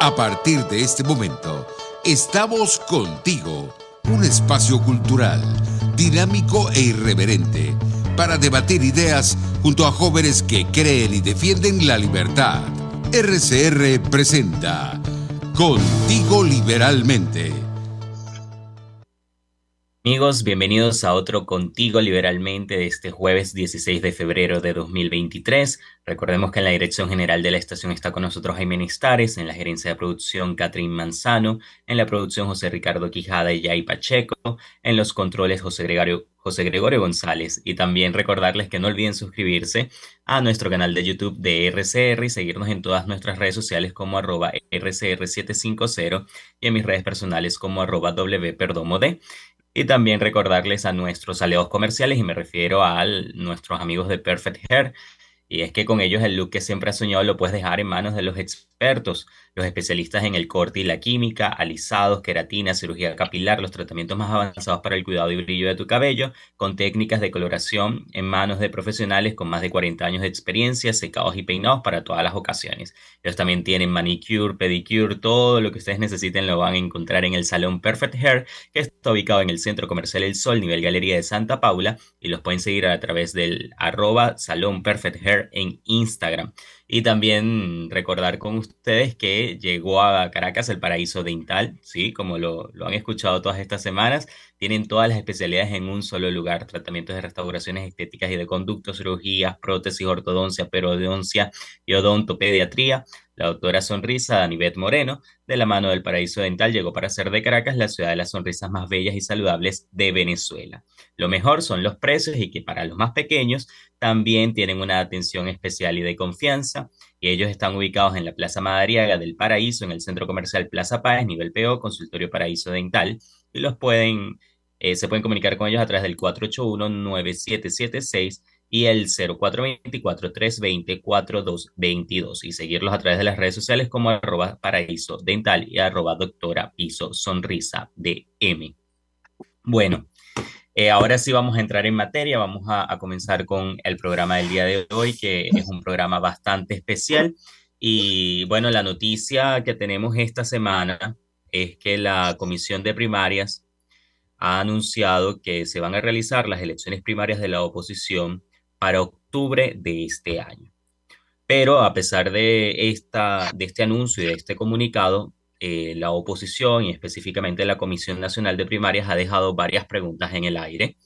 A partir de este momento, estamos contigo, un espacio cultural, dinámico e irreverente, para debatir ideas junto a jóvenes que creen y defienden la libertad. RCR presenta Contigo Liberalmente. Amigos, bienvenidos a otro Contigo Liberalmente de este jueves 16 de febrero de 2023. Recordemos que en la dirección general de la estación está con nosotros Jaime Nestares, en la gerencia de producción Catherine Manzano, en la producción José Ricardo Quijada y Yay Pacheco, en los controles José Gregorio González. Y también recordarles que no olviden suscribirse a nuestro canal de YouTube de RCR y seguirnos en todas nuestras redes sociales como @RCR750 y en mis redes personales como @wperdomod. Y también recordarles a nuestros aliados comerciales, y me refiero a nuestros amigos de Perfect Hair. Y es que con ellos el look que siempre has soñado lo puedes dejar en manos de los expertos, los especialistas en el corte y la química, alisados, queratina, cirugía capilar, los tratamientos más avanzados para el cuidado y brillo de tu cabello, con técnicas de coloración en manos de profesionales con más de 40 años de experiencia, secados y peinados para todas las ocasiones. Ellos también tienen manicure, pedicure, todo lo que ustedes necesiten lo van a encontrar en el Salón Perfect Hair, que está ubicado en el Centro Comercial El Sol, nivel Galería de Santa Paula, y los pueden seguir a través del @Salón Perfect Hair en Instagram. Y también recordar con ustedes que llegó a Caracas el Paraíso Dental, ¿sí? Como lo han escuchado todas estas semanas, tienen todas las especialidades en un solo lugar: tratamientos de restauraciones estéticas y de conductos, cirugías, prótesis, ortodoncia, periodoncia y odontopediatría. La doctora Sonrisa Danivet Moreno, de la mano del Paraíso Dental, llegó para hacer de Caracas la ciudad de las sonrisas más bellas y saludables de Venezuela. Lo mejor son los precios, y que para los más pequeños también tienen una atención especial y de confianza, y ellos están ubicados en la Plaza Madariaga del Paraíso, en el Centro Comercial Plaza Páez, nivel PO, Consultorio Paraíso Dental, y se pueden comunicar con ellos a través del 481-9776 y el 0424-320-4222, y seguirlos a través de las redes sociales como @paraíso dental y @doctora piso sonrisa DM. Bueno, ahora sí vamos a entrar en materia, vamos a comenzar con el programa del día de hoy, que es un programa bastante especial. Y bueno, la noticia que tenemos esta semana es que la Comisión de Primarias ha anunciado que se van a realizar las elecciones primarias de la oposición para octubre de este año. Pero a pesar de este anuncio y de este comunicado, la oposición y específicamente la Comisión Nacional de Primarias ha dejado varias preguntas en el aire,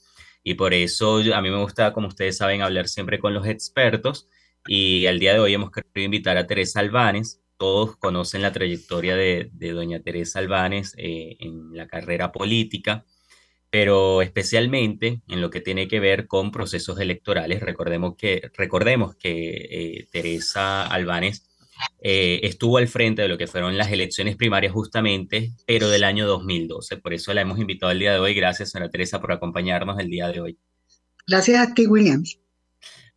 y por eso a mí me gusta, como ustedes saben, hablar siempre con los expertos, y el día de hoy hemos querido invitar a Teresa Albánez. Todos conocen la trayectoria de doña Teresa Albánez en la carrera política, pero especialmente en lo que tiene que ver con procesos electorales. Recordemos que Teresa Albánez estuvo al frente de lo que fueron las elecciones primarias justamente, pero del año 2012. Por eso la hemos invitado el día de hoy. Gracias, señora Teresa, por acompañarnos el día de hoy. Gracias a ti, Williams.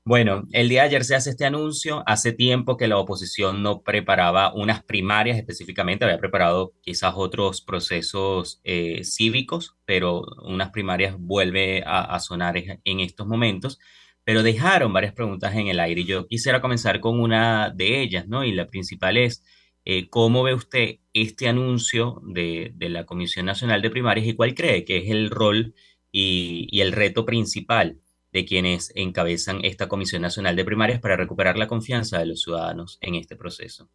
Bueno, el día de ayer se hace este anuncio. Hace tiempo que la oposición no preparaba unas primarias específicamente, había preparado quizás otros procesos cívicos, pero unas primarias vuelve a sonar en estos momentos. Pero dejaron varias preguntas en el aire, y yo quisiera comenzar con una de ellas, ¿no? Y la principal es, ¿cómo ve usted este anuncio de la Comisión Nacional de Primarias, y cuál cree que es el rol y el reto principal de quienes encabezan esta Comisión Nacional de Primarias para recuperar la confianza de los ciudadanos en este proceso?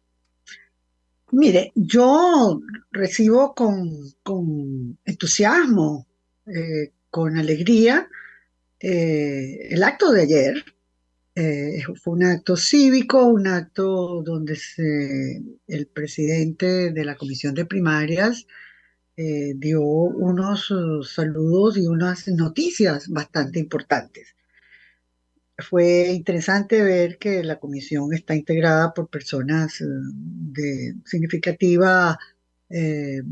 Mire, yo recibo con entusiasmo, con alegría, el acto de ayer. Fue un acto cívico, un acto donde el presidente de la Comisión de Primarias dio unos saludos y unas noticias bastante importantes. Fue interesante ver que la comisión está integrada por personas de significativa eh,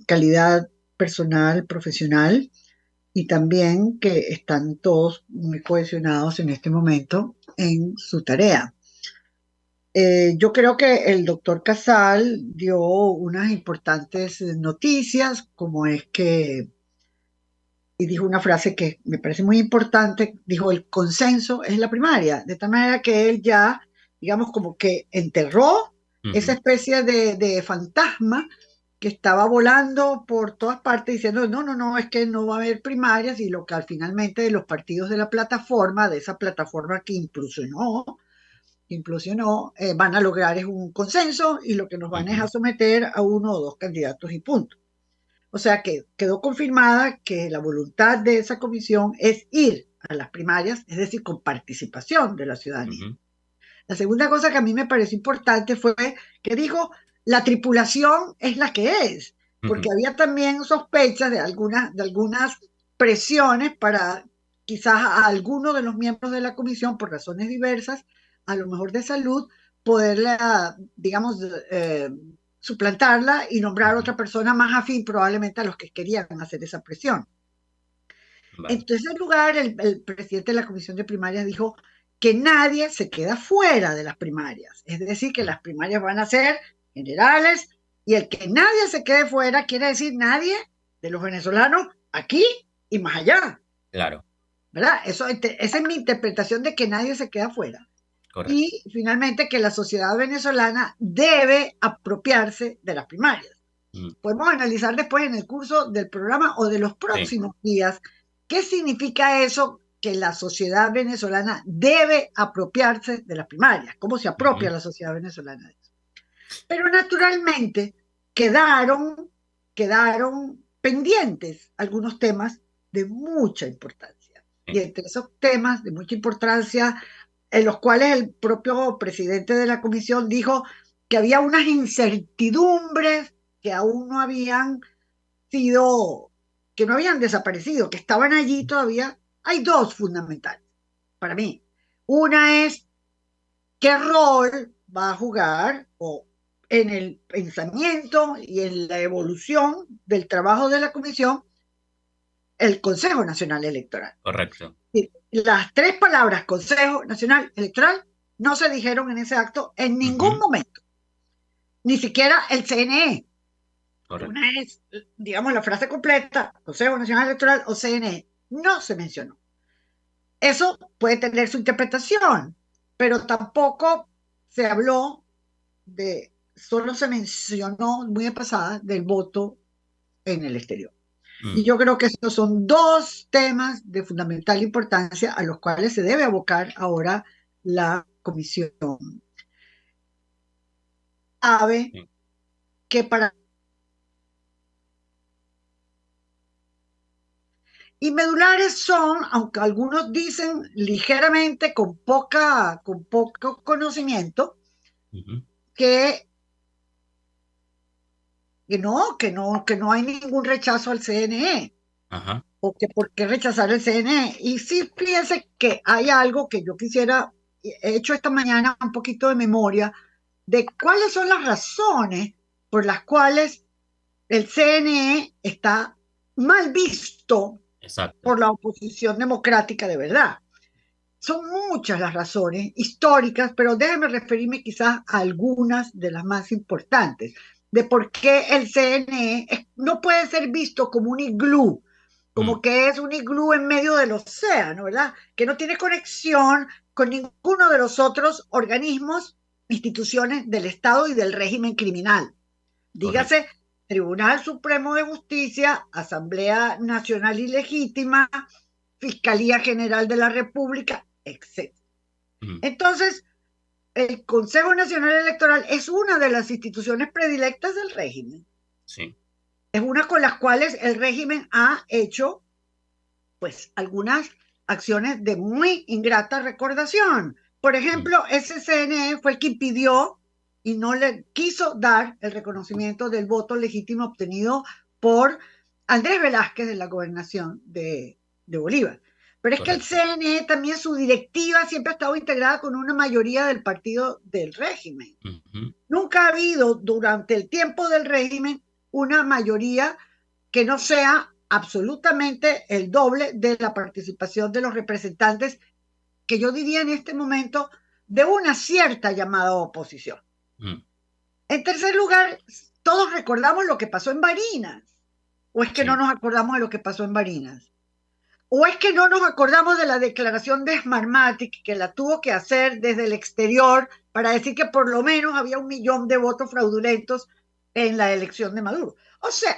calidad personal, profesional, y también que están todos muy cohesionados en este momento en su tarea. Yo creo que el doctor Casal dio unas importantes noticias, como es que y dijo una frase que me parece muy importante, dijo: el consenso es la primaria, de tal manera que él ya, digamos, como que enterró esa Ujú, especie de fantasma que estaba volando por todas partes diciendo, no, no, no, es que no va a haber primarias y lo que al finalmente de los partidos de la plataforma, de esa plataforma que implosionó, van a lograr es un consenso y lo que nos van es a ujú, someter a uno o dos candidatos y punto. O sea que quedó confirmada que la voluntad de esa comisión es ir a las primarias, es decir, con participación de la ciudadanía. ujú, La segunda cosa que a mí me pareció importante fue que dijo, la tripulación es la que es, porque ujú. había también sospechas de algunas presiones para quizás a alguno de los miembros de la comisión, por razones diversas, a lo mejor de salud, poderla, digamos, suplantarla y nombrar Ujú. otra persona más afín probablemente a los que querían hacer esa presión. En Vale, tercer lugar, el presidente de la Comisión de Primarias dijo que nadie se queda fuera de las primarias, es decir, que mm, las primarias van a ser generales y el que nadie se quede fuera quiere decir nadie de los venezolanos aquí y más allá, claro, ¿verdad? Esa es mi interpretación de que nadie se queda fuera. correcto. Y finalmente que la sociedad venezolana debe apropiarse de las primarias. Mm, Podemos analizar después en el curso del programa o de los sí, próximos días qué significa eso que la sociedad venezolana debe apropiarse de las primarias, cómo se apropia ujú, la sociedad venezolana de eso. Pero naturalmente quedaron pendientes algunos temas de mucha importancia. sí, Y entre esos temas de mucha importancia, en los cuales el propio presidente de la comisión dijo que había unas incertidumbres que aún no habían sido, que no habían desaparecido, que estaban allí todavía. Hay dos fundamentales para mí. Una es qué rol va a jugar o en el pensamiento y en la evolución del trabajo de la comisión el Consejo Nacional Electoral. correcto. Las tres palabras Consejo Nacional Electoral no se dijeron en ese acto en ningún Ujú, momento, ni siquiera el CNE. correcto. Una es, digamos, la frase completa, Consejo Nacional Electoral o CNE, no se mencionó. Eso puede tener su interpretación, pero tampoco se habló solo se mencionó muy de pasada del voto en el exterior. Y Mm, yo creo que estos son dos temas de fundamental importancia a los cuales se debe abocar ahora la comisión. Sabe sí, que para... Y medulares son, aunque algunos dicen ligeramente con poco conocimiento, ujú, que, que no hay ningún rechazo al CNE. ajá, O que por qué rechazar el CNE. Y sí, fíjense que hay algo que yo quisiera, he hecho esta mañana un poquito de memoria de cuáles son las razones por las cuales el CNE está mal visto exacto. por la oposición democrática de verdad. Son muchas las razones históricas, pero déjenme referirme quizás a algunas de las más importantes, de por qué el CNE no puede ser visto como un iglú, Mm, como que es un iglú en medio del océano, ¿verdad? Que no tiene conexión con ninguno de los otros organismos, instituciones del Estado y del régimen criminal. correcto. Dígase Tribunal Supremo de Justicia, Asamblea Nacional Ilegítima, Fiscalía General de la República, etc. Mm, Entonces, el Consejo Nacional Electoral es una de las instituciones predilectas del régimen. sí. Es una con las cuales el régimen ha hecho, pues, algunas acciones de muy ingrata recordación. Por Mm, ejemplo, ese CNE fue el que impidió y no le quiso dar el reconocimiento del voto legítimo obtenido por Andrés Velázquez de la gobernación de Bolívar. Pero es que el correcto. CNE también su directiva siempre ha estado integrada con una mayoría del partido del régimen. Ujú, Nunca ha habido durante el tiempo del régimen una mayoría que no sea absolutamente el doble de la participación de los representantes que yo diría en este momento de una cierta llamada oposición. mm, En tercer lugar, todos recordamos lo que pasó en Barinas, o es que no sí. nos acordamos de lo que pasó en Barinas. ¿O es que no nos acordamos de la declaración de Smartmatic, que la tuvo que hacer desde el exterior para decir que por lo menos había 1 millón de votos fraudulentos en la elección de Maduro? O sea,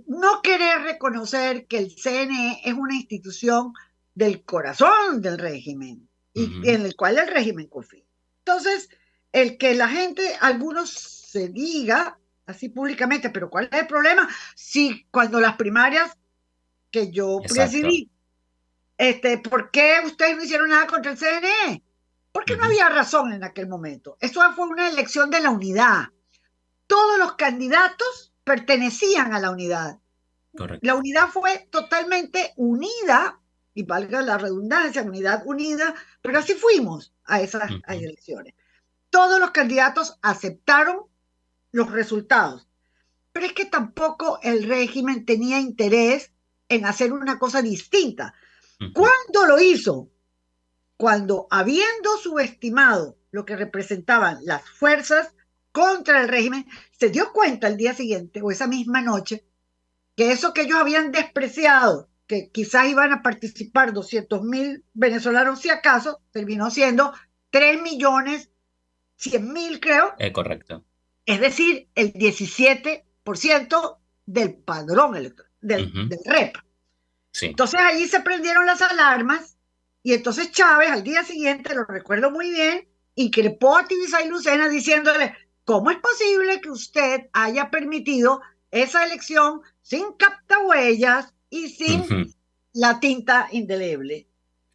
no querer reconocer que el CNE es una institución del corazón del régimen y en el cual el régimen confía. Entonces, el que la gente, algunos se diga así públicamente, pero ¿cuál es el problema? Si cuando las primarias que yo presidí, ¿por qué ustedes no hicieron nada contra el CNE? Porque no había razón en aquel momento. Eso fue una elección de la unidad. Todos los candidatos pertenecían a la unidad. Correcto. La unidad fue totalmente unida, y valga la redundancia, unidad unida, pero así fuimos a esas elecciones. Todos los candidatos aceptaron los resultados, pero es que tampoco el régimen tenía interés en hacer una cosa distinta. ¿Cuándo lo hizo? Cuando, habiendo subestimado lo que representaban las fuerzas contra el régimen, se dio cuenta el día siguiente o esa misma noche que eso que ellos habían despreciado, que quizás iban a participar 200.000 venezolanos si acaso, terminó siendo 3.100.000, creo. Correcto. Es decir, el 17% del padrón electoral, del REP. Sí. Entonces ahí se prendieron las alarmas y entonces Chávez al día siguiente, lo recuerdo muy bien, increpó a Tibisay Lucena diciéndole: ¿cómo es posible que usted haya permitido esa elección sin captahuellas y sin la tinta indeleble?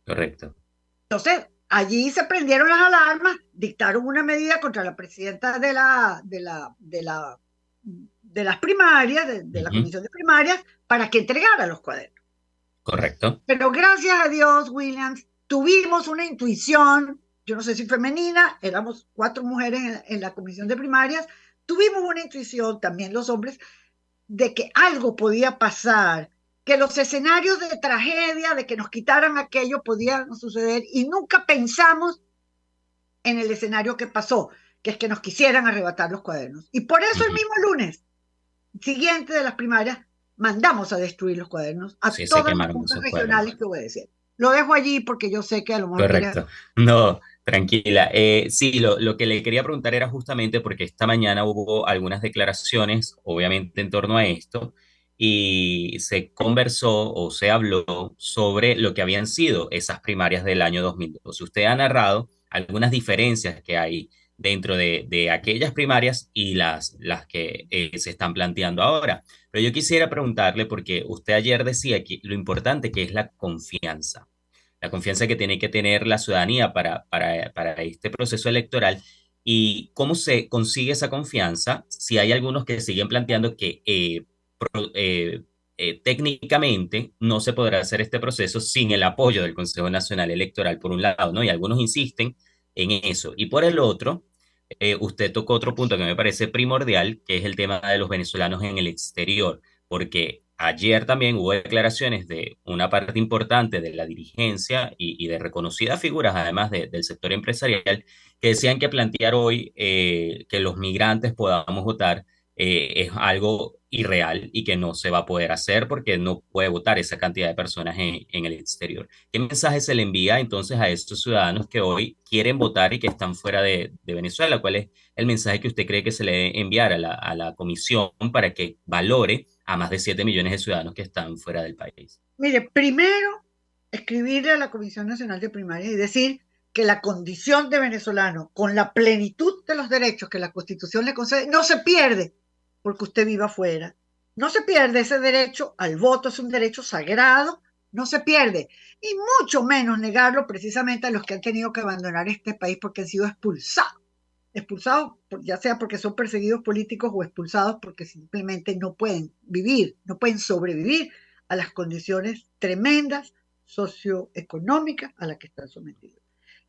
Correcto. Entonces, allí se prendieron las alarmas, dictaron una medida contra la presidenta de las primarias, de la comisión de primarias, para que entregara los cuadernos. Correcto. Pero gracias a Dios, Williams, tuvimos una intuición, yo no sé si femenina, éramos 4 mujeres en la comisión de primarias, tuvimos una intuición, también los hombres, de que algo podía pasar, que los escenarios de tragedia, de que nos quitaran aquello, podían suceder, y nunca pensamos en el escenario que pasó, que es que nos quisieran arrebatar los cuadernos. Y por eso el mismo lunes siguiente de las primarias mandamos a destruir los cuadernos a todas las juntas regionales que obedecieron. Lo dejo allí porque yo sé que a lo mejor... Correcto. No, tranquila. Sí, lo que le quería preguntar era justamente porque esta mañana hubo algunas declaraciones, obviamente, en torno a esto, y se conversó o se habló sobre lo que habían sido esas primarias del año 2002. Usted ha narrado algunas diferencias que hay dentro de aquellas primarias y las que se están planteando ahora. Pero yo quisiera preguntarle, porque usted ayer decía que lo importante que es la confianza que tiene que tener la ciudadanía para este proceso electoral y cómo se consigue esa confianza si hay algunos que siguen planteando que técnicamente no se podrá hacer este proceso sin el apoyo del Consejo Nacional Electoral, por un lado, ¿no? Y algunos insisten en eso. Y por el otro, usted tocó otro punto que me parece primordial, que es el tema de los venezolanos en el exterior, porque ayer también hubo declaraciones de una parte importante de la dirigencia y de reconocidas figuras, además del sector empresarial, que decían que plantear hoy que los migrantes podamos votar es algo irreal y que no se va a poder hacer porque no puede votar esa cantidad de personas en el exterior. ¿Qué mensaje se le envía entonces a estos ciudadanos que hoy quieren votar y que están fuera de Venezuela? ¿Cuál es el mensaje que usted cree que se le debe enviar a la comisión para que valore a más de 7 millones de ciudadanos que están fuera del país? Mire, primero, escribirle a la Comisión Nacional de Primarias y decir que la condición de venezolano, con la plenitud de los derechos que la Constitución le concede, no se pierde porque usted viva afuera. No se pierde ese derecho al voto, es un derecho sagrado, no se pierde. Y mucho menos negarlo precisamente a los que han tenido que abandonar este país porque han sido expulsados, ya sea porque son perseguidos políticos o expulsados porque simplemente no pueden vivir, no pueden sobrevivir a las condiciones tremendas socioeconómicas a las que están sometidos.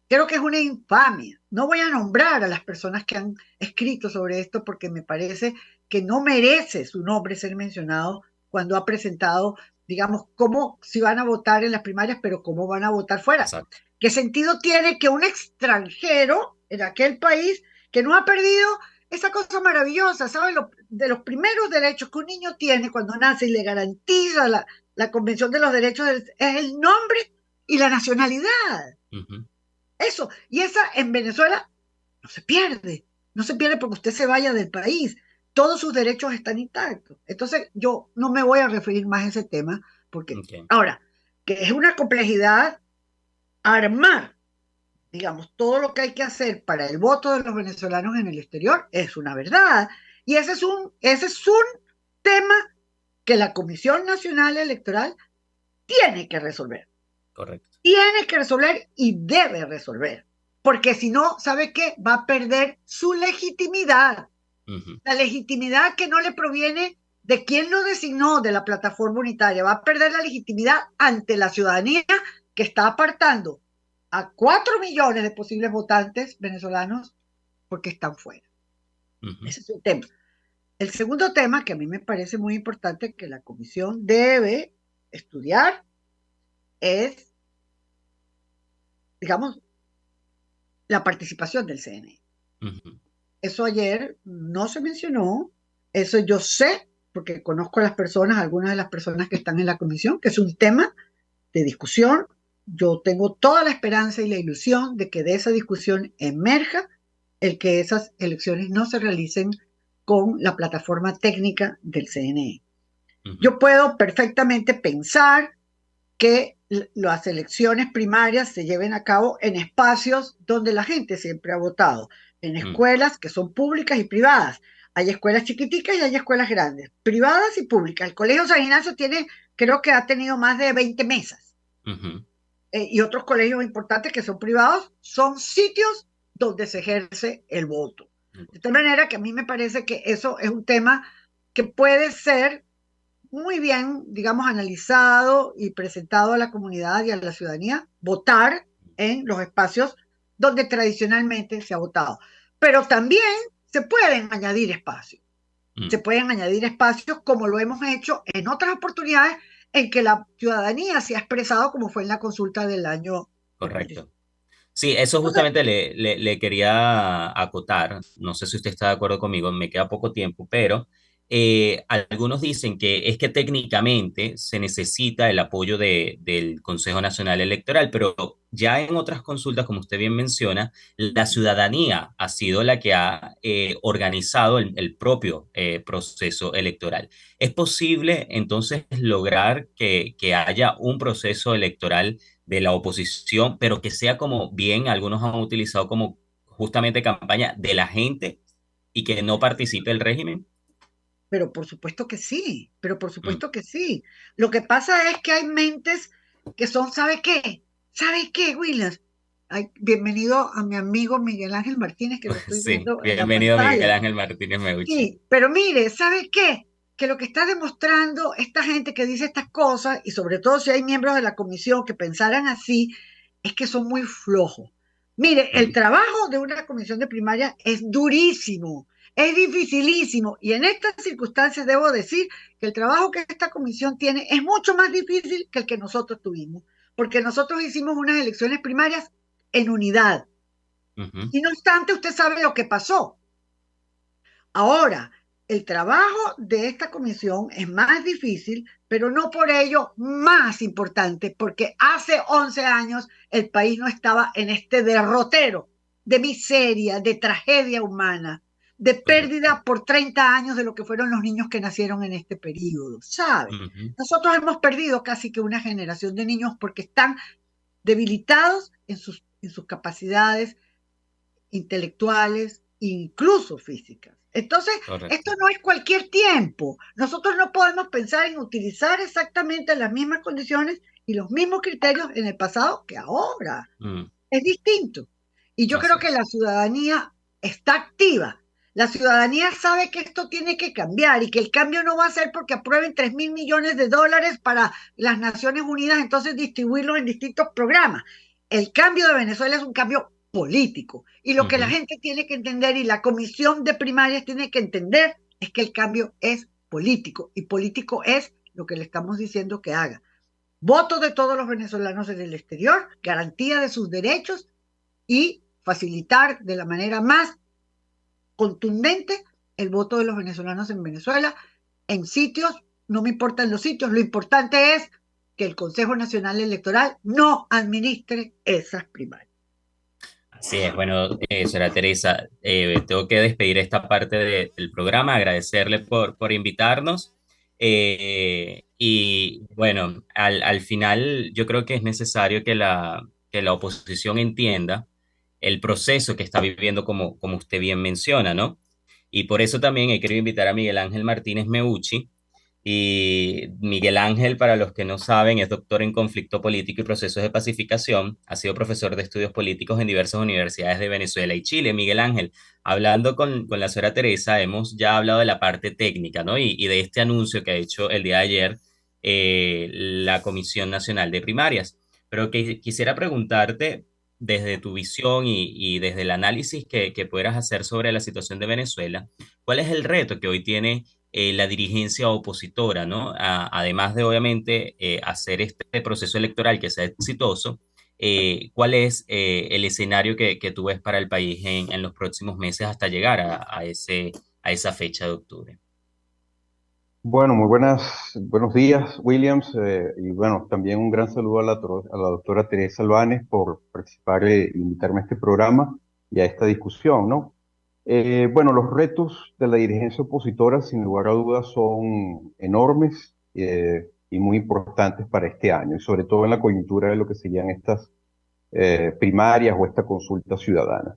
Creo que es una infamia. No voy a nombrar a las personas que han escrito sobre esto porque me parece que no merece su nombre ser mencionado cuando ha presentado, digamos, cómo si van a votar en las primarias, pero cómo van a votar fuera. Exacto. ¿Qué sentido tiene que un extranjero en aquel país que no ha perdido esa cosa maravillosa, ¿sabes? De los primeros derechos que un niño tiene cuando nace y le garantiza la Convención de los Derechos es el nombre y la nacionalidad. Ujú. Eso. Y esa en Venezuela no se pierde. No se pierde porque usted se vaya del país. Todos sus derechos están intactos. Entonces, yo no me voy a referir más a ese tema porque, Ok, ahora, que es una complejidad armar, digamos, todo lo que hay que hacer para el voto de los venezolanos en el exterior es una verdad. Y ese es un tema que la Comisión Nacional Electoral tiene que resolver. correcto. Tiene que resolver y debe resolver. Porque si no, ¿sabe qué? Va a perder su legitimidad. Ujú. La legitimidad que no le proviene de quién lo designó de la plataforma unitaria. Va a perder la legitimidad ante la ciudadanía que está apartando a 4 millones de posibles votantes venezolanos porque están fuera. Ujú. Ese es un tema. El segundo tema que a mí me parece muy importante que la comisión debe estudiar es, digamos, la participación del CNE. Ujú. Eso ayer no se mencionó, eso yo sé, porque conozco a las personas, algunas de las personas que están en la comisión, que es un tema de discusión. Yo tengo toda la esperanza y la ilusión de que de esa discusión emerja el que esas elecciones no se realicen con la plataforma técnica del CNE. Ujú. Yo puedo perfectamente pensar que las elecciones primarias se lleven a cabo en espacios donde la gente siempre ha votado, en Mm. escuelas que son públicas y privadas. Hay escuelas chiquiticas y hay escuelas grandes, privadas y públicas. El Colegio San Ignacio tiene, creo que ha tenido más de 20 mesas. Ujú. Y otros colegios importantes que son privados son sitios donde se ejerce el voto. De tal manera que a mí me parece que eso es un tema que puede ser muy bien, digamos, analizado y presentado a la comunidad y a la ciudadanía, votar en los espacios donde tradicionalmente se ha votado. Pero también se pueden añadir espacios. Se Mm. pueden añadir espacios como lo hemos hecho en otras oportunidades en que la ciudadanía se ha expresado, como fue en la consulta del año 2018. Correcto. Sí, eso Entonces, justamente le quería acotar. No sé si usted está de acuerdo conmigo, me queda poco tiempo, pero algunos dicen que es que técnicamente se necesita el apoyo del Consejo Nacional Electoral, pero ya en otras consultas, como usted bien menciona, la ciudadanía ha sido la que ha organizado el propio proceso electoral. ¿Es posible entonces lograr que haya un proceso electoral de la oposición, pero que sea como bien, algunos han utilizado como justamente campaña de la gente y que no participe el régimen? pero por supuesto que sí, pero por Mm. supuesto que sí. Lo que pasa es que hay mentes que son, ¿sabe qué? ¿Sabe qué, Williams? Ay, bienvenido a mi amigo Miguel Ángel Martínez, que lo estoy Sí, viendo en la bienvenido Miguel pantalla. Ángel Martínez Meucci. Sí, pero mire, ¿sabe qué? Que lo que está demostrando esta gente que dice estas cosas, y sobre todo si hay miembros de la comisión que pensaran así, es que son muy flojos. Mire, el Mm. trabajo de una comisión de primaria es durísimo, es dificilísimo, y en estas circunstancias debo decir que el trabajo que esta comisión tiene es mucho más difícil que el que nosotros tuvimos, porque nosotros hicimos unas elecciones primarias en unidad, Ujú. y no obstante, usted sabe lo que pasó. Ahora, el trabajo de esta comisión es más difícil, pero no por ello más importante, porque hace 11 años el país no estaba en este derrotero de miseria, de tragedia humana, de Correcto. pérdida por 30 años de lo que fueron los niños que nacieron en este periodo, ¿sabe? Ujú. Nosotros hemos perdido casi que una generación de niños porque están debilitados en sus capacidades intelectuales, incluso físicas. Entonces, esto Correcto. no es cualquier tiempo. Nosotros no podemos pensar en utilizar exactamente las mismas condiciones y los mismos criterios en el pasado que ahora. Mm. Es distinto. Y yo Así creo que es. la ciudadanía está activa. La ciudadanía sabe que esto tiene que cambiar y que el cambio no va a ser porque aprueben 3.000 millones de dólares para las Naciones Unidas, entonces distribuirlos en distintos programas. El cambio de Venezuela es un cambio político. Y lo que la Ujú. gente tiene que entender y la comisión de primarias tiene que entender es que el cambio es político. Y político es lo que le estamos diciendo que haga. Voto de todos los venezolanos en el exterior, garantía de sus derechos y facilitar de la manera más contundente el voto de los venezolanos en Venezuela, en sitios, no me importan los sitios, lo importante es que el Consejo Nacional Electoral no administre esas primarias. Así es, bueno, señora Teresa, tengo que despedir esta parte del programa, agradecerle por invitarnos. Y bueno, al final yo creo que es necesario que la oposición entienda el proceso que está viviendo, como usted bien menciona, ¿no? Y por eso también he querido invitar a Miguel Ángel Martínez Meucci. Y Miguel Ángel, para los que no saben, es doctor en conflicto político y procesos de pacificación. Ha sido profesor de estudios políticos en diversas universidades de Venezuela y Chile. Miguel Ángel, hablando con la señora Teresa, hemos ya hablado de la parte técnica, ¿no? Y de este anuncio que ha hecho el día de ayer la Comisión Nacional de Primarias. Pero que quisiera preguntarte, desde tu visión y desde el análisis que puedas hacer sobre la situación de Venezuela, ¿cuál es el reto que hoy tiene la dirigencia opositora, ¿no? Además de, obviamente, hacer este proceso electoral que sea exitoso, ¿cuál es el escenario que tú ves para el país en los próximos meses hasta llegar a esa fecha de octubre? Bueno, buenos días, Williams, y bueno, también un gran saludo a a la doctora Teresa Albanez por participar e invitarme a este programa y a esta discusión, ¿no? Bueno, los retos de la dirigencia opositora, sin lugar a dudas, son enormes y muy importantes para este año, y sobre todo en la coyuntura de lo que serían estas primarias o esta consulta ciudadana.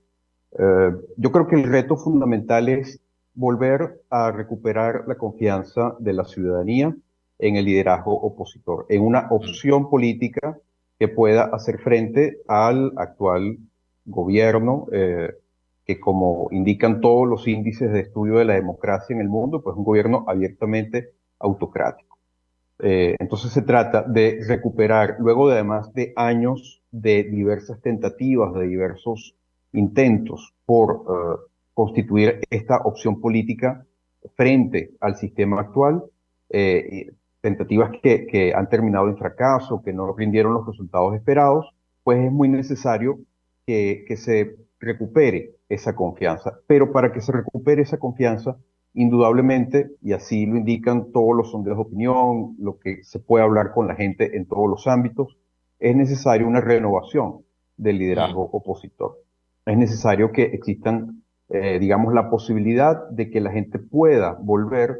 Yo creo que el reto fundamental es volver a recuperar la confianza de la ciudadanía en el liderazgo opositor, en una opción política que pueda hacer frente al actual gobierno, que como indican todos los índices de estudio de la democracia en el mundo, pues un gobierno abiertamente autocrático. Entonces se trata de recuperar, luego de además de años de diversas tentativas, de diversos intentos por constituir esta opción política frente al sistema actual, tentativas que han terminado en fracaso, que no rindieron los resultados esperados, pues es muy necesario que se recupere esa confianza. Pero para que se recupere esa confianza, indudablemente, y así lo indican todos los sondeos de opinión, lo que se puede hablar con la gente en todos los ámbitos, es necesaria una renovación del liderazgo opositor. Es necesario que existan, digamos, la posibilidad de que la gente pueda volver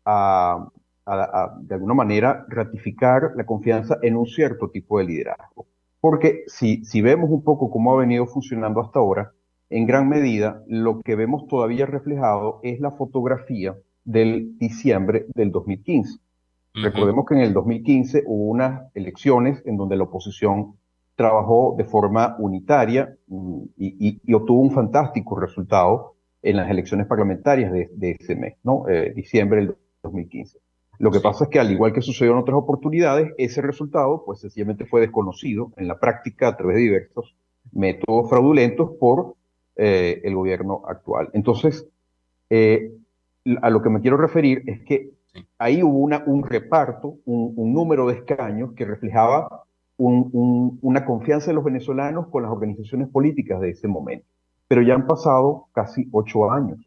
de alguna manera, ratificar la confianza en un cierto tipo de liderazgo. Porque si vemos un poco cómo ha venido funcionando hasta ahora, en gran medida lo que vemos todavía reflejado es la fotografía del diciembre del 2015. Recordemos que en el 2015 hubo unas elecciones en donde la oposición trabajó de forma unitaria y obtuvo un fantástico resultado en las elecciones parlamentarias de ese mes, ¿no? Diciembre del 2015. Lo que pasa es que, al igual que sucedió en otras oportunidades, ese resultado pues sencillamente fue desconocido en la práctica a través de diversos métodos fraudulentos por el gobierno actual. Entonces, a lo que me quiero referir es que ahí hubo un reparto, un número de escaños que reflejaba una confianza de los venezolanos con las organizaciones políticas de ese momento. Pero ya han pasado casi 8 años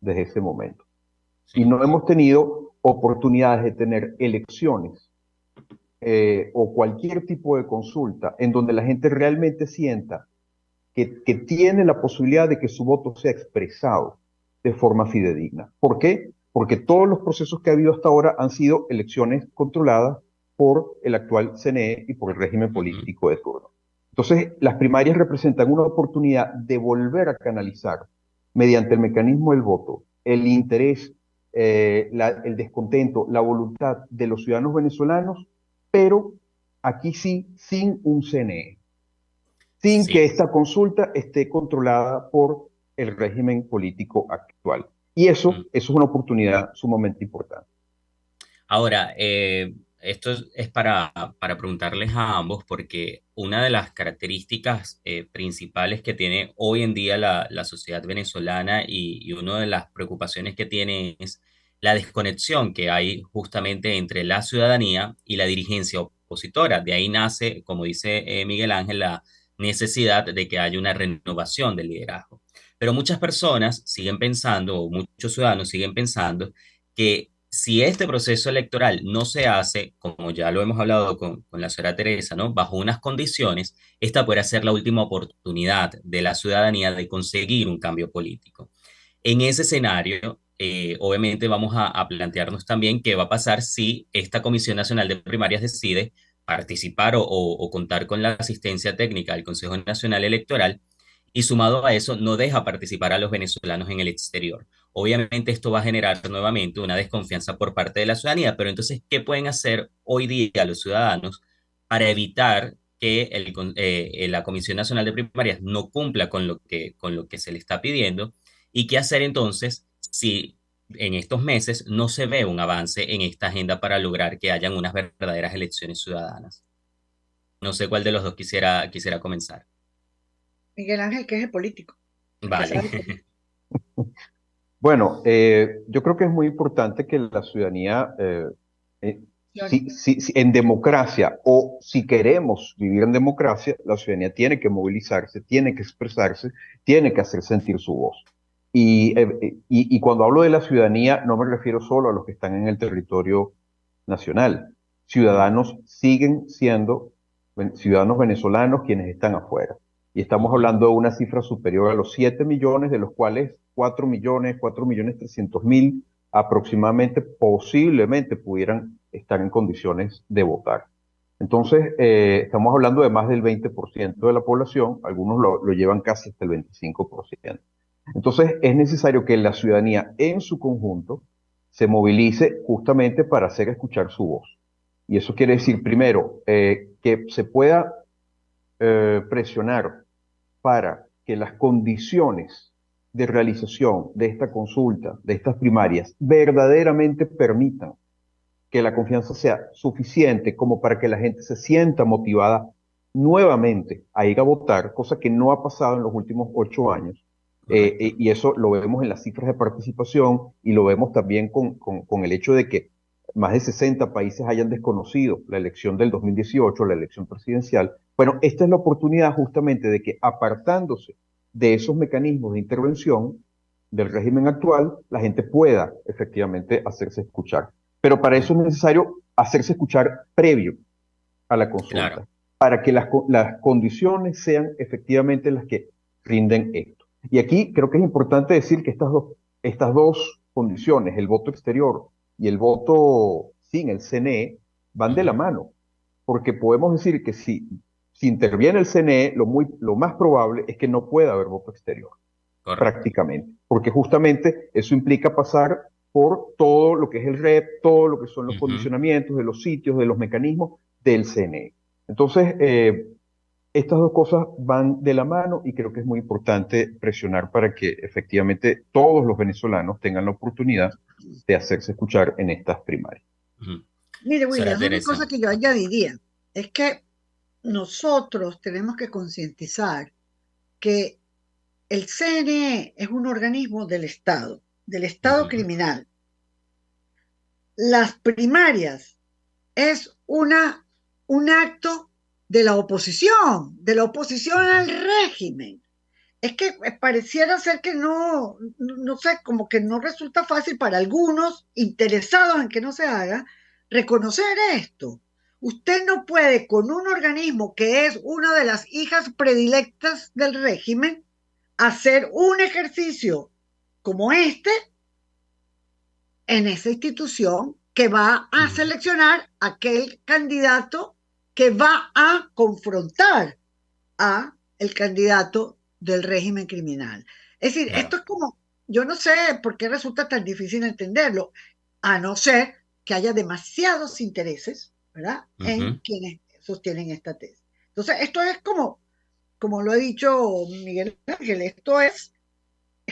desde ese momento. Y no hemos tenido oportunidades de tener elecciones o cualquier tipo de consulta en donde la gente realmente sienta que tiene la posibilidad de que su voto sea expresado de forma fidedigna. ¿Por qué? Porque todos los procesos que ha habido hasta ahora han sido elecciones controladas por el actual CNE y por el régimen político de turno. Entonces, las primarias representan una oportunidad de volver a canalizar, mediante el mecanismo del voto, el interés, el descontento, la voluntad de los ciudadanos venezolanos, pero aquí sí, sin un CNE, sin que esta consulta esté controlada por el régimen político actual. Y eso es una oportunidad sumamente importante. Ahora, esto es para preguntarles a ambos, porque una de las características principales que tiene hoy en día la sociedad venezolana y una de las preocupaciones que tiene es la desconexión que hay justamente entre la ciudadanía y la dirigencia opositora. De ahí nace, como dice Miguel Ángel, la necesidad de que haya una renovación del liderazgo. Pero muchas personas siguen pensando, o muchos ciudadanos siguen pensando, que si este proceso electoral no se hace, como ya lo hemos hablado con la señora Teresa, ¿no? Bajo unas condiciones, esta puede ser la última oportunidad de la ciudadanía de conseguir un cambio político. En ese escenario, obviamente vamos a plantearnos también qué va a pasar si esta Comisión Nacional de Primarias decide participar o contar con la asistencia técnica del Consejo Nacional Electoral y sumado a eso no deja participar a los venezolanos en el exterior. Obviamente esto va a generar nuevamente una desconfianza por parte de la ciudadanía, pero entonces, ¿qué pueden hacer hoy día los ciudadanos para evitar que la Comisión Nacional de Primarias no cumpla con lo que se le está pidiendo? ¿Y qué hacer entonces si en estos meses no se ve un avance en esta agenda para lograr que hayan unas verdaderas elecciones ciudadanas? No sé cuál de los dos quisiera comenzar. Miguel Ángel, que es el político, el que Vale. sabe política. Bueno, yo creo que es muy importante que la ciudadanía, eh, en democracia o si queremos vivir en democracia, la ciudadanía tiene que movilizarse, tiene que expresarse, tiene que hacer sentir su voz. Y cuando hablo de la ciudadanía, no me refiero solo a los que están en el territorio nacional. Ciudadanos siguen siendo ciudadanos venezolanos quienes están afuera. Y estamos Ujú. hablando de una cifra superior a los 7 millones, de los cuales 4 millones, 4.300.000 aproximadamente, posiblemente pudieran estar en condiciones de votar. Entonces, estamos hablando de más del 20% de la población, algunos lo llevan casi hasta el 25%. Entonces, es necesario que la ciudadanía en su conjunto se movilice justamente para hacer escuchar su voz. Y eso quiere decir, primero, que se pueda presionar para que las condiciones de realización de esta consulta, de estas primarias, verdaderamente permitan que la confianza sea suficiente como para que la gente se sienta motivada nuevamente a ir a votar, cosa que no ha pasado en los últimos 8 años. Correcto. Y eso lo vemos en las cifras de participación y lo vemos también con el hecho de que más de 60 países hayan desconocido la elección del 2018, la elección presidencial. Bueno, esta es la oportunidad justamente de que apartándose de esos mecanismos de intervención del régimen actual, la gente pueda efectivamente hacerse escuchar. Pero para eso es necesario hacerse escuchar previo a la Claro. consulta, para que las condiciones sean efectivamente las que rinden esto. Y aquí creo que es importante decir que estas dos condiciones, el voto exterior y el voto sin el CNE, van de la Ujú. mano, porque podemos decir que si interviene el CNE, lo más probable es que no pueda haber voto exterior Correcto. prácticamente, porque justamente eso implica pasar por todo lo que es el REP, todo lo que son los Ujú. condicionamientos de los sitios, de los mecanismos del CNE. Entonces, estas dos cosas van de la mano y creo que es muy importante presionar para que efectivamente todos los venezolanos tengan la oportunidad de hacerse escuchar en estas primarias. Ujú. Mire, Sara William, una Teresa. cosa que yo añadiría es que nosotros tenemos que concientizar que el CNE es un organismo del Estado Ujú. criminal. Las primarias es un acto de la oposición al régimen. Es que pareciera ser que no sé, como que no resulta fácil para algunos interesados en que no se haga reconocer esto. Usted no puede con un organismo que es una de las hijas predilectas del régimen hacer un ejercicio como este en esa institución que va a Ujú. seleccionar aquel candidato que va a confrontar a el candidato del régimen criminal. Es decir, Claro. esto es como, yo no sé por qué resulta tan difícil entenderlo, a no ser que haya demasiados intereses, ¿verdad?, en Ujú. quienes sostienen esta tesis. Entonces, esto es como lo ha dicho Miguel Ángel, esto es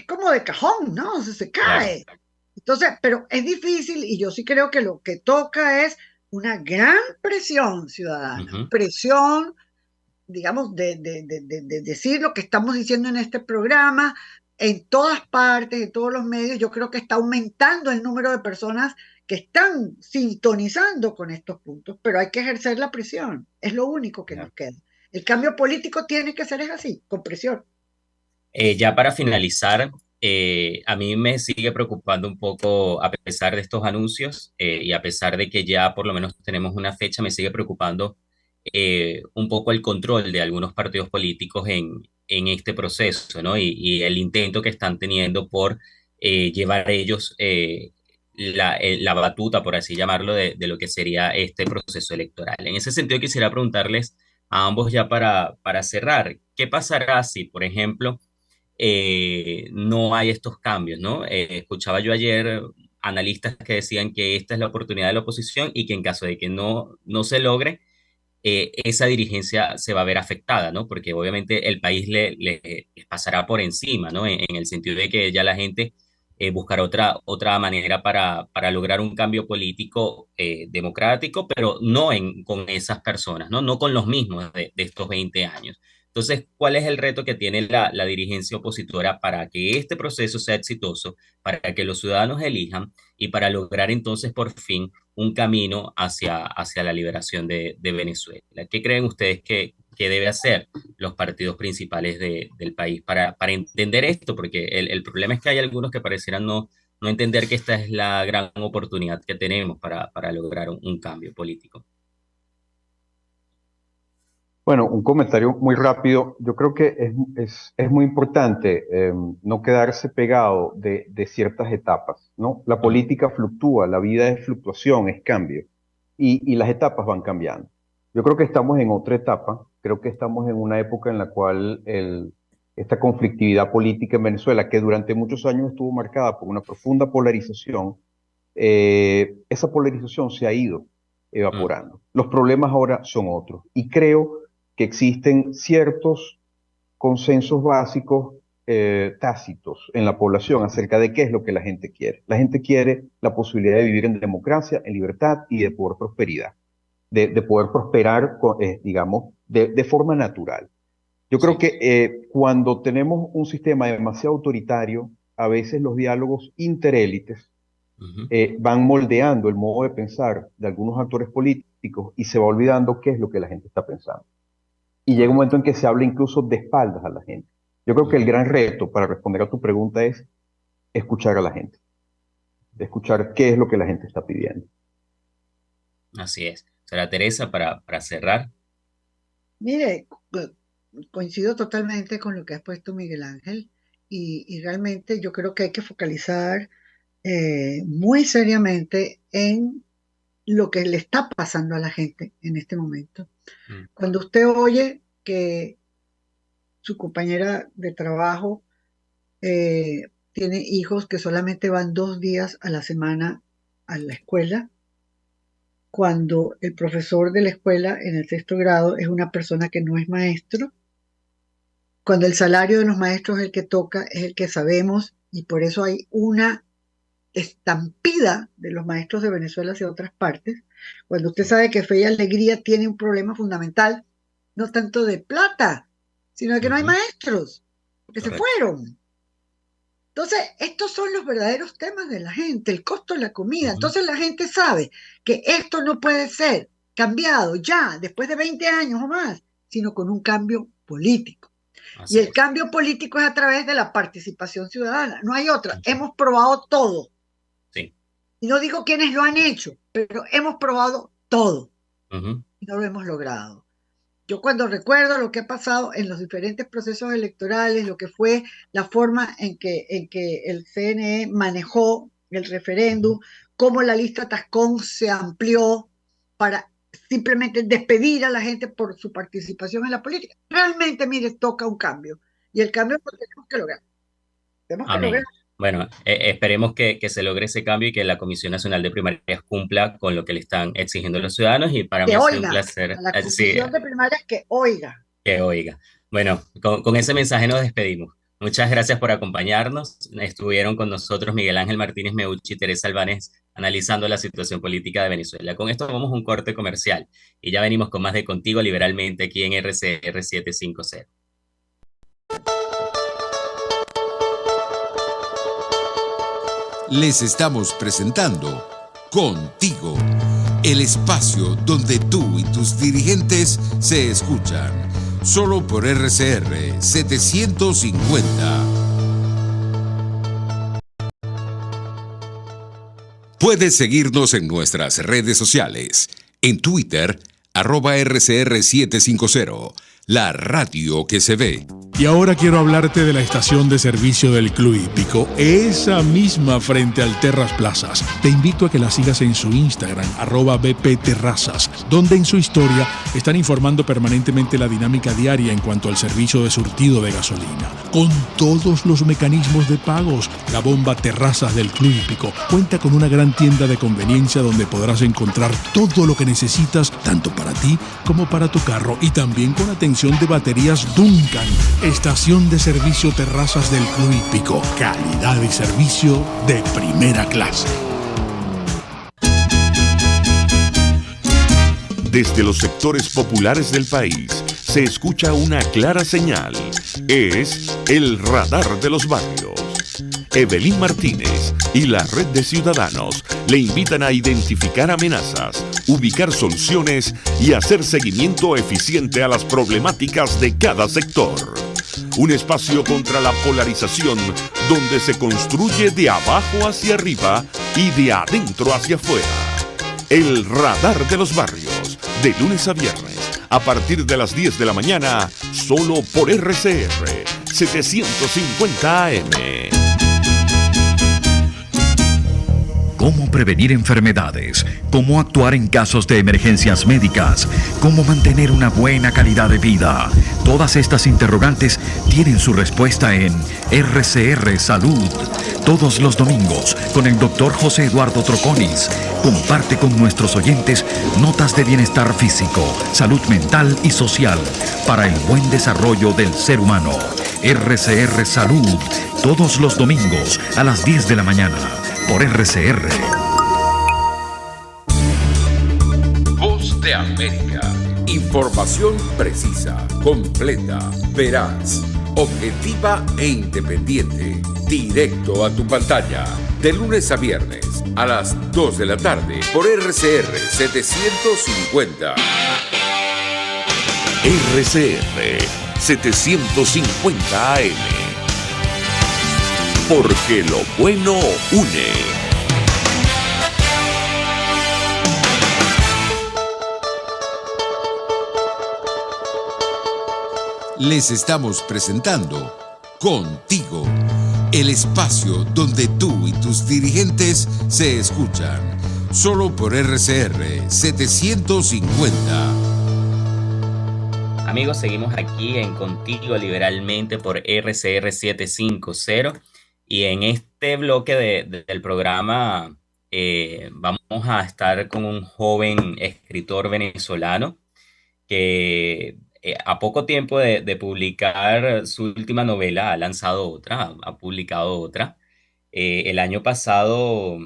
como de cajón, ¿no? O sea, se Claro. cae. Entonces, pero es difícil y yo sí creo que lo que toca es una gran presión ciudadana, Ujú. presión, digamos, de decir lo que estamos diciendo en este programa, en todas partes, en todos los medios. Yo creo que está aumentando el número de personas que están sintonizando con estos puntos, pero hay que ejercer la presión, es lo único que nos Claro. queda. El cambio político tiene que ser así, con presión. Ya para finalizar, a mí me sigue preocupando un poco, a pesar de estos anuncios y a pesar de que ya por lo menos tenemos una fecha, me sigue preocupando un poco el control de algunos partidos políticos en este proceso, ¿no? Y el intento que están teniendo por llevar ellos la batuta, por así llamarlo, de lo que sería este proceso electoral. En ese sentido, quisiera preguntarles a ambos ya para cerrar, ¿qué pasará si, por ejemplo, no hay estos cambios, ¿no? Escuchaba yo ayer analistas que decían que esta es la oportunidad de la oposición y que en caso de que no se logre, esa dirigencia se va a ver afectada, ¿no? Porque obviamente el país les pasará por encima, ¿no? En el sentido de que ya la gente buscará otra manera para lograr un cambio político democrático, pero no con esas personas, ¿no? No con los mismos de estos 20 años. Entonces, ¿cuál es el reto que tiene la dirigencia opositora para que este proceso sea exitoso, para que los ciudadanos elijan y para lograr entonces por fin un camino hacia la liberación de Venezuela? ¿Qué creen ustedes que debe hacer los partidos principales del país para entender esto? Porque el problema es que hay algunos que parecieran no entender que esta es la gran oportunidad que tenemos para lograr un cambio político. Bueno, un comentario muy rápido. Yo creo que es muy importante no quedarse pegado de ciertas etapas, ¿no? La política fluctúa, la vida es fluctuación, es cambio, y las etapas van cambiando. Yo creo que estamos en otra etapa, creo que estamos en una época en la cual esta conflictividad política en Venezuela, que durante muchos años estuvo marcada por una profunda polarización, esa polarización se ha ido evaporando. Los problemas ahora son otros, y creo que existen ciertos consensos básicos tácitos en la población acerca de qué es lo que la gente quiere. La gente quiere la posibilidad de vivir en democracia, en libertad y de poder prosperidad, de poder prosperar, digamos, de forma natural. Yo creo que cuando tenemos un sistema demasiado autoritario, a veces los diálogos interélites van moldeando el modo de pensar de algunos actores políticos y se va olvidando qué es lo que la gente está pensando. Y llega un momento en que se habla incluso de espaldas a la gente. Yo creo que el gran reto para responder a tu pregunta es escuchar a la gente, escuchar qué es lo que la gente está pidiendo. Así es. Será Teresa para cerrar. Mire, coincido totalmente con lo que has puesto Miguel Ángel y realmente yo creo que hay que focalizar muy seriamente en lo que le está pasando a la gente en este momento. Cuando usted oye que su compañera de trabajo tiene hijos que solamente van 2 días a la semana a la escuela, cuando el profesor de la escuela en el 6º grado es una persona que no es maestro, cuando el salario de los maestros es el que toca, es el que sabemos, y por eso hay una estampida de los maestros de Venezuela hacia otras partes, cuando usted sabe que Fe y Alegría tiene un problema fundamental, no tanto de plata, sino de que no hay maestros, porque se fueron. Entonces, estos son los verdaderos temas de la gente, el costo de la comida. Entonces la gente sabe que esto no puede ser cambiado ya, después de 20 años o más, sino con un cambio político. Y el cambio político es a través de la participación ciudadana, no hay otra. Hemos probado todo. Sí. Y no digo quiénes lo han hecho, pero hemos probado todo. Y no lo hemos logrado. Yo cuando recuerdo lo que ha pasado en los diferentes procesos electorales, lo que fue la forma en que el CNE manejó el referéndum, cómo la lista Tascón se amplió para simplemente despedir a la gente por su participación en la política. Realmente, mire, toca un cambio. Y el cambio lo tenemos que lograr. Tenemos que lograr. Bueno, esperemos que se logre ese cambio y que la Comisión Nacional de Primarias cumpla con lo que le están exigiendo los ciudadanos. Y para mí ha sido un placer. A la Comisión de Primarias que oiga. Que oiga. Bueno, con ese mensaje nos despedimos. Muchas gracias por acompañarnos. Estuvieron con nosotros Miguel Ángel Martínez Meucci y Teresa Albánez analizando la situación política de Venezuela. Con esto vamos a un corte comercial y ya venimos con más de Contigo Liberalmente aquí en RCR 750. Les estamos presentando Contigo, el espacio donde tú y tus dirigentes se escuchan. solo por RCR 750. Puedes seguirnos en nuestras redes sociales. En Twitter, @RCR750, la radio que se ve. Y ahora quiero hablarte de la estación de servicio del Club Hípico, esa misma frente al Terras Plazas. Te invito a que la sigas en su Instagram, @BPTerrazas, donde en su historia están informando permanentemente la dinámica diaria en cuanto al servicio de surtido de gasolina. Con todos los mecanismos de pagos, la bomba Terrazas del Club Hípico cuenta con una gran tienda de conveniencia donde podrás encontrar todo lo que necesitas, tanto para ti como para tu carro, y también con atención de baterías Duncan. Estación de servicio Terrazas del Club Hípico. Calidad y servicio de primera clase. Desde los sectores populares del país se escucha una clara señal. Es el radar de los barrios. Evelyn Martínez y la red de ciudadanos le invitan a identificar amenazas, ubicar soluciones y hacer seguimiento eficiente a las problemáticas de cada sector. Un espacio contra la polarización donde se construye de abajo hacia arriba y de adentro hacia afuera. El radar de los barrios, de lunes a viernes, a partir de las 10 de la mañana, solo por RCR 750 AM. Cómo prevenir enfermedades, cómo actuar en casos de emergencias médicas, cómo mantener una buena calidad de vida. Todas estas interrogantes tienen su respuesta en RCR Salud. Todos los domingos, con el Dr. José Eduardo Troconis, comparte con nuestros oyentes notas de bienestar físico, salud mental y social para el buen desarrollo del ser humano. RCR Salud, todos los domingos a las 10 de la mañana. Por RCR. Voz de América. Información precisa, completa, veraz, objetiva e independiente. Directo a tu pantalla. De lunes a viernes a las 2 de la tarde por RCR 750. RCR 750 AM. Porque lo bueno une. Les estamos presentando Contigo, el espacio donde tú y tus dirigentes se escuchan. Solo por RCR 750. Amigos, seguimos aquí en Contigo Liberalmente por RCR 750. Y en este bloque del programa vamos a estar con un joven escritor venezolano que a poco tiempo de publicar su última novela ha lanzado otra, ha publicado otra. El año pasado,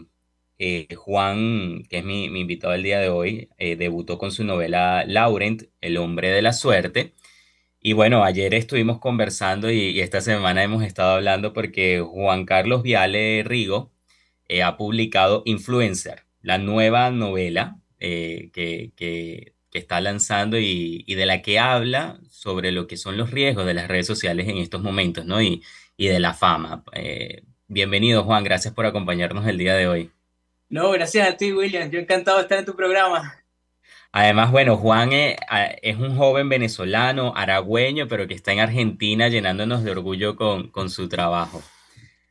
Juan, que es mi invitado el día de hoy, debutó con su novela Laurent, El hombre de la suerte. Y bueno, ayer estuvimos conversando y esta semana hemos estado hablando porque Juan Carlos Viale Rigo ha publicado Influencer, la nueva novela que está lanzando y de la que habla sobre lo que son los riesgos de las redes sociales en estos momentos, ¿no? Y de la fama. Bienvenido, Juan, gracias por acompañarnos el día de hoy. No, gracias a ti, William. Yo encantado de estar en tu programa. Además, bueno, Juan es un joven venezolano, aragüeño, pero que está en Argentina llenándonos de orgullo con su trabajo.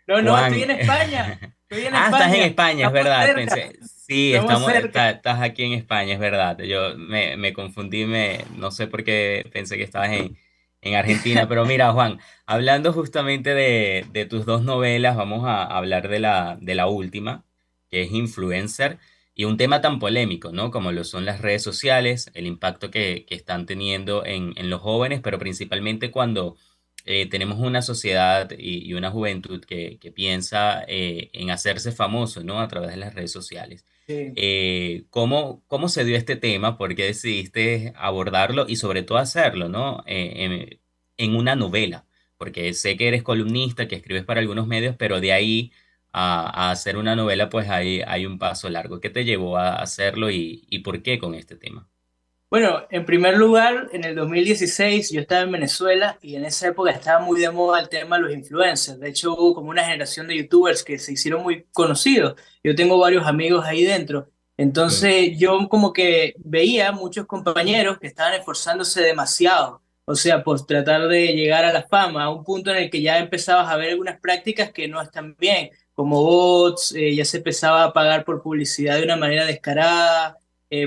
No, Juan... estoy en España. Estoy en España. Estás en España, es verdad. Cerca. Pensé, sí, estás aquí en España, es verdad. Yo me confundí, no sé por qué pensé que estabas en Argentina. Pero mira, Juan, hablando justamente de tus dos novelas, vamos a hablar de la última, que es Influencer. Y un tema tan polémico, ¿no? Como lo son las redes sociales, el impacto que están teniendo en los jóvenes, pero principalmente cuando tenemos una sociedad y una juventud que piensa en hacerse famoso, ¿no? A través de las redes sociales. Sí. ¿Cómo se dio este tema? ¿Por qué decidiste abordarlo y sobre todo hacerlo, ¿no? En una novela, porque sé que eres columnista, que escribes para algunos medios, pero de ahí a hacer una novela, pues hay un paso largo. ¿Qué te llevó a hacerlo y por qué con este tema? Bueno, en primer lugar, en el 2016 yo estaba en Venezuela y en esa época estaba muy de moda el tema de los influencers. De hecho, hubo como una generación de youtubers que se hicieron muy conocidos. Yo tengo varios amigos ahí dentro. Mm, Entonces, yo como que veía muchos compañeros que estaban esforzándose demasiado. O sea, por tratar de llegar a la fama, a un punto en el que ya empezabas a ver algunas prácticas que no están bien, como bots, ya se empezaba a pagar por publicidad de una manera descarada,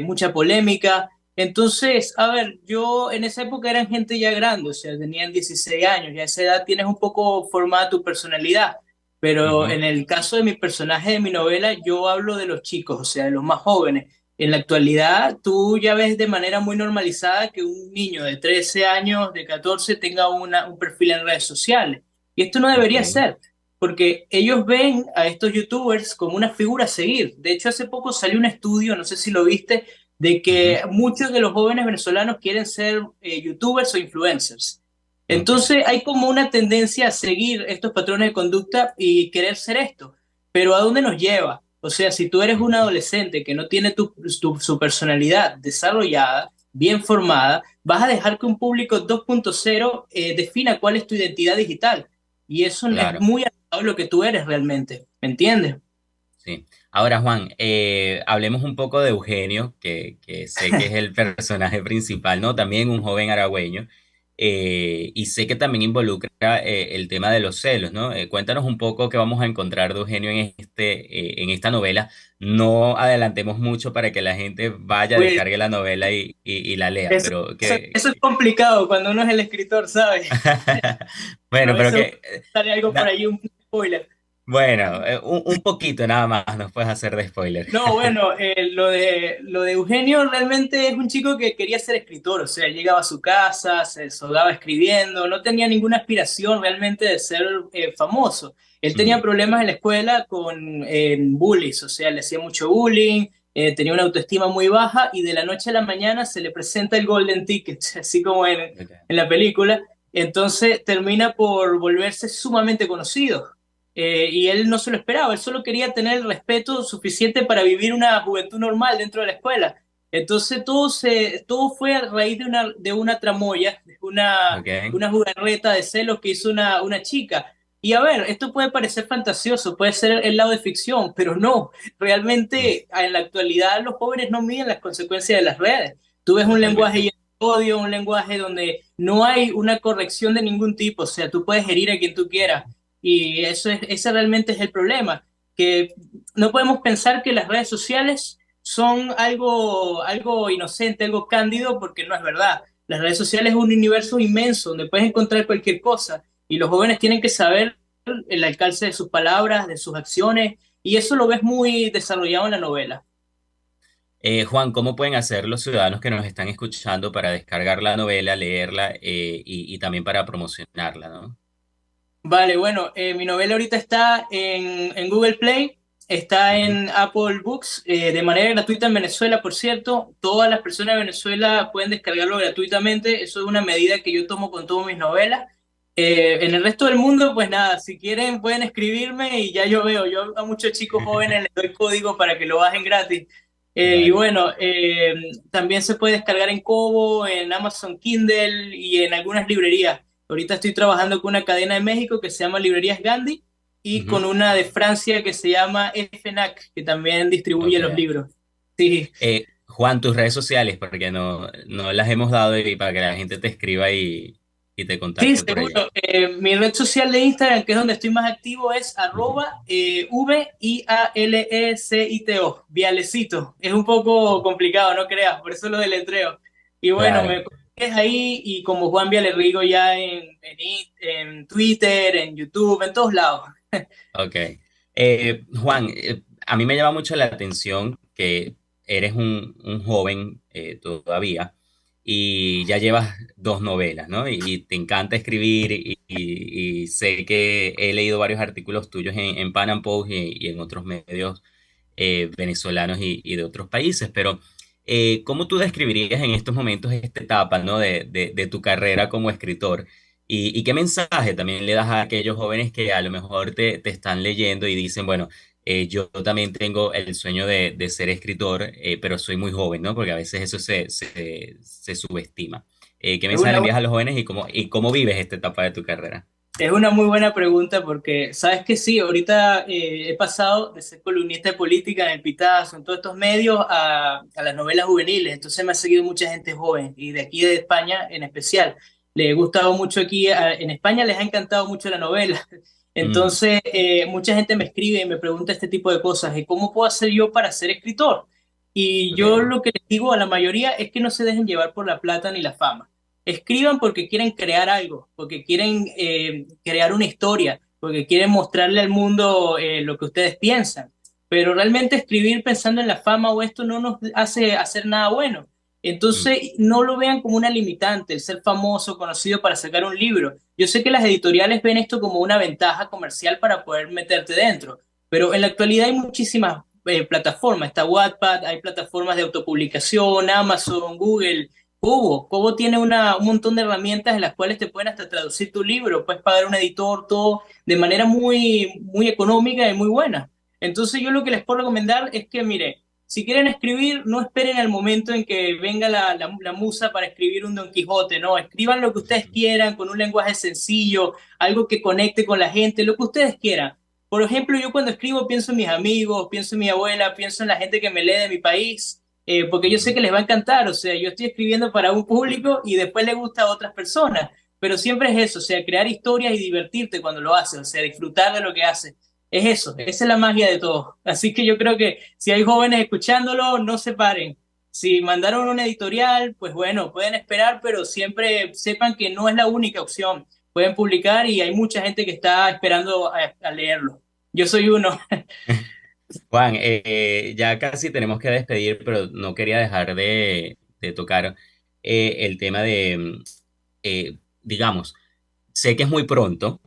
mucha polémica. Entonces, a ver, yo en esa época eran gente ya grande, o sea, tenían 16 años, ya a esa edad tienes un poco formada tu personalidad, pero ujú. en el caso de mi personaje de mi novela, yo hablo de los chicos, o sea, de los más jóvenes. En la actualidad, tú ya ves de manera muy normalizada que un niño de 13 años, de 14, tenga un perfil en redes sociales. Y esto no Ok. debería ser, porque ellos ven a estos youtubers como una figura a seguir. De hecho, hace poco salió un estudio, no sé si lo viste, de Ujú. que muchos de los jóvenes venezolanos quieren ser youtubers o influencers. Ok. Entonces hay como una tendencia a seguir estos patrones de conducta y querer ser esto. Pero ¿a dónde nos lleva? O sea, si tú eres un Ujú. adolescente que no tiene su personalidad desarrollada, bien formada, vas a dejar que un público 2.0 defina cuál es tu identidad digital. Y eso es Claro. muy alejado de lo que tú eres realmente. ¿Me entiendes? Sí. Ahora, Juan, hablemos un poco de Eugenio, que sé que es el personaje principal, ¿no? También un joven aragüeño, y sé que también involucra el tema de los celos, ¿no? Cuéntanos un poco qué vamos a encontrar de Eugenio en esta novela. No adelantemos mucho para que la gente vaya, Pues descargue la novela y la lea, eso, pero eso es complicado cuando uno es el escritor, ¿sabes? A Bueno, pero veces que... sale algo por da- ahí, un spoiler. Bueno, un poquito nada más nos puedes hacer de spoiler. No, bueno, lo de Eugenio realmente es un chico que quería ser escritor, o sea, llegaba a su casa, se desahogaba escribiendo, no tenía ninguna aspiración realmente de ser famoso. Él tenía Mm, problemas en la escuela con bullies, o sea, le hacía mucho bullying, tenía una autoestima muy baja y de la noche a la mañana se le presenta el Golden Ticket, así como ok. en la película, entonces termina por volverse sumamente conocido. Y él no se lo esperaba, él solo quería tener el respeto suficiente para vivir una juventud normal dentro de la escuela. Entonces todo fue a raíz de una tramoya, de Ok. una jugarreta de celos que hizo una chica. Y a ver, esto puede parecer fantasioso, puede ser el lado de ficción, pero no, Mm, realmente en la actualidad los jóvenes no miden las consecuencias de las redes. Tú ves un lenguaje totalmente. lleno de odio, un lenguaje donde no hay una corrección de ningún tipo, o sea, tú puedes herir a quien tú quieras y ese realmente es el problema, que no podemos pensar que las redes sociales son algo inocente, algo cándido, porque no es verdad. Las redes sociales es un universo inmenso donde puedes encontrar cualquier cosa y los jóvenes tienen que saber el alcance de sus palabras, de sus acciones, y eso lo ves muy desarrollado en la novela. Juan, ¿cómo pueden hacer los ciudadanos que nos están escuchando para descargar la novela, leerla y también para promocionarla, ¿no? Vale, bueno, mi novela ahorita está en Google Play, está Ujú. en Apple Books, de manera gratuita en Venezuela, por cierto. Todas las personas de Venezuela pueden descargarlo gratuitamente. Eso es una medida que yo tomo con todas mis novelas. En el resto del mundo, pues nada, si quieren pueden escribirme y ya yo veo. Yo a muchos chicos jóvenes les doy código para que lo bajen gratis. Y Vale. bueno, también se puede descargar en Kobo, en Amazon Kindle y en algunas librerías. Ahorita estoy trabajando con una cadena de México que se llama Librerías Gandhi y con Ujú. una de Francia que se llama FNAC, que también distribuye los Ok. libros. Sí, Juan, tus redes sociales, porque no las hemos dado y para que la gente te escriba y te sí, contacte por allá. seguro. Mi red social de Instagram, que es donde estoy más activo, es Ujú. @vialecito, Vialecito. Es un poco complicado, no creas, por eso lo deletreo. Y bueno, Claro, me consigues ahí y como Juan Vialerrigo ya en Twitter, en YouTube, en todos lados. ok. Juan, a mí me llama mucho la atención que eres un joven todavía y ya llevas dos novelas, ¿no? Y te encanta escribir y sé que he leído varios artículos tuyos en Pan Am Post y en otros medios venezolanos y de otros países, pero ¿cómo tú describirías en estos momentos esta etapa, ¿no? de tu carrera como escritor? ¿Y qué mensaje también le das a aquellos jóvenes que a lo mejor te están leyendo y dicen, bueno, Yo también tengo el sueño de ser escritor, pero soy muy joven, ¿no? Porque a veces eso se subestima. ¿Qué Es mensaje le una, envías a los jóvenes y cómo vives esta etapa de tu carrera? es una muy buena pregunta porque, sabes que sí, ahorita he pasado de ser columnista de política en el Pitazo, en todos estos medios, a las novelas juveniles. Entonces me ha seguido mucha gente joven y de aquí de España en especial. Le ha gustado mucho aquí, en España les ha encantado mucho la novela. Mm, Entonces, mucha gente me escribe y me pregunta este tipo de cosas. ¿Y cómo puedo hacer yo para ser escritor? Y yo ok. lo que les digo a la mayoría es que no se dejen llevar por la plata ni la fama. Escriban porque quieren crear algo, porque quieren crear una historia, porque quieren mostrarle al mundo lo que ustedes piensan. Pero realmente escribir pensando en la fama o esto no nos hace hacer nada bueno. Mm, Entonces, no lo vean como una limitante, el ser famoso, conocido para sacar un libro. Yo sé que las editoriales ven esto como una ventaja comercial para poder meterte dentro, pero en la actualidad hay muchísimas plataformas. Está Wattpad, hay plataformas de autopublicación, Amazon, Google. Kobo tiene un montón de herramientas en las cuales te pueden hasta traducir tu libro, puedes pagar un editor, todo de manera muy, muy económica y muy buena. Entonces yo lo que les puedo recomendar es que, mire, si quieren escribir, no esperen al momento en que venga la musa para escribir un Don Quijote, no, escriban lo que ustedes quieran con un lenguaje sencillo, algo que conecte con la gente, lo que ustedes quieran. Por ejemplo, yo cuando escribo pienso en mis amigos, pienso en mi abuela, pienso en la gente que me lee de mi país, porque yo sé ujú. que les va a encantar, o sea, yo estoy escribiendo para un público y después le gusta a otras personas, pero siempre es eso, o sea, crear historias y divertirte cuando lo haces, o sea, disfrutar de lo que haces. Es eso, esa es la magia de todo. Así que yo creo que si hay jóvenes escuchándolo, no se paren. Si mandaron una editorial, pues bueno, pueden esperar, pero siempre sepan que no es la única opción. Pueden publicar y hay mucha gente que está esperando a leerlo. Yo soy uno. Juan, ya casi tenemos que despedir, pero no quería dejar de tocar el tema digamos, sé que es muy pronto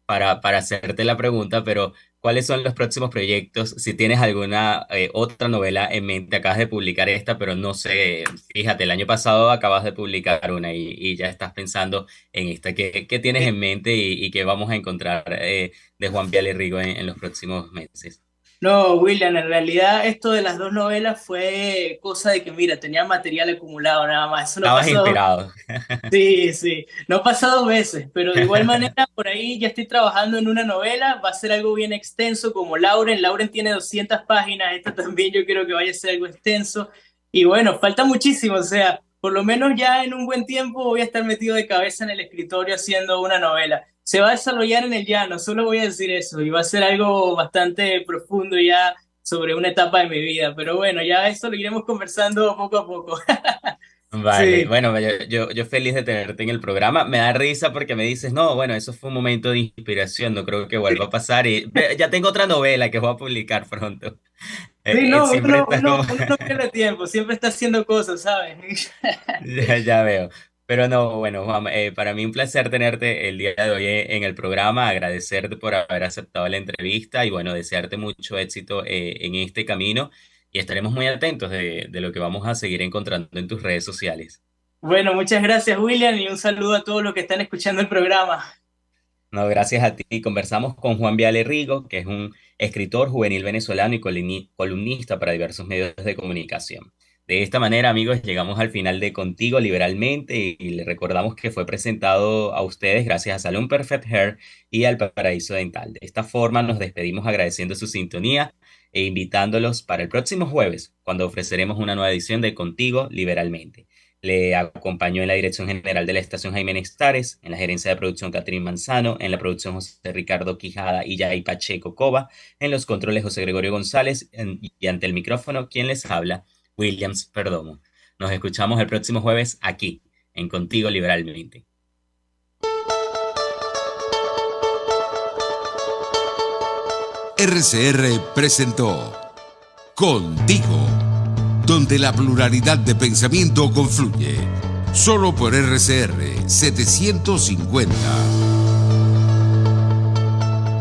para hacerte la pregunta, pero ¿cuáles son los próximos proyectos? Si tienes alguna otra novela en mente, acabas de publicar esta, pero no sé, fíjate, el año pasado acabas de publicar una y ya estás pensando en esta. ¿Qué tienes en mente y qué vamos a encontrar de Juan Viale Rigo en los próximos meses? No, William, en realidad esto de las dos novelas fue cosa de que, mira, tenía material acumulado nada más. Eso no Estabas pasó. inspirado. Sí, sí, no pasa dos veces, pero de igual manera por ahí ya estoy trabajando en una novela, va a ser algo bien extenso como Lauren. Lauren tiene 200 páginas, esta también yo quiero que vaya a ser algo extenso. Y bueno, falta muchísimo, o sea, por lo menos ya en un buen tiempo voy a estar metido de cabeza en el escritorio haciendo una novela. Se va a desarrollar en el llano, solo voy a decir eso, y va a ser algo bastante profundo ya sobre una etapa de mi vida, pero bueno, ya eso lo iremos conversando poco a poco. Vale, Sí. bueno, yo feliz de tenerte en el programa. Me da risa porque me dices, no, bueno, eso fue un momento de inspiración, no creo que vuelva a pasar y ya tengo otra novela que voy a publicar pronto. Sí, no, Siempre estás como, uno no pierde tiempo, siempre está haciendo cosas, ¿sabes? ya veo. Pero no, bueno, Juan, para mí un placer tenerte el día de hoy en el programa, agradecerte por haber aceptado la entrevista y bueno, desearte mucho éxito en este camino y estaremos muy atentos de lo que vamos a seguir encontrando en tus redes sociales. Bueno, muchas gracias, William, y un saludo a todos los que están escuchando el programa. No, gracias a ti. Conversamos con Juan Viale Rigo, que es un escritor juvenil venezolano y columnista para diversos medios de comunicación. De esta manera, amigos, llegamos al final de Contigo Liberalmente y les recordamos que fue presentado a ustedes gracias a Salon Perfect Hair y al Paraíso Dental. De esta forma nos despedimos agradeciendo su sintonía e invitándolos para el próximo jueves, cuando ofreceremos una nueva edición de Contigo Liberalmente. Le acompañó en la dirección general de la estación Jaime Nestares, en la gerencia de producción Catherine Manzano, en la producción José Ricardo Quijada y Yay Pacheco Cova, en los controles José Gregorio González y ante el micrófono quien les habla, Williams Perdomo. Nos escuchamos el próximo jueves aquí, en Contigo Liberalmente. RCR presentó Contigo, donde la pluralidad de pensamiento confluye. Solo por RCR 750.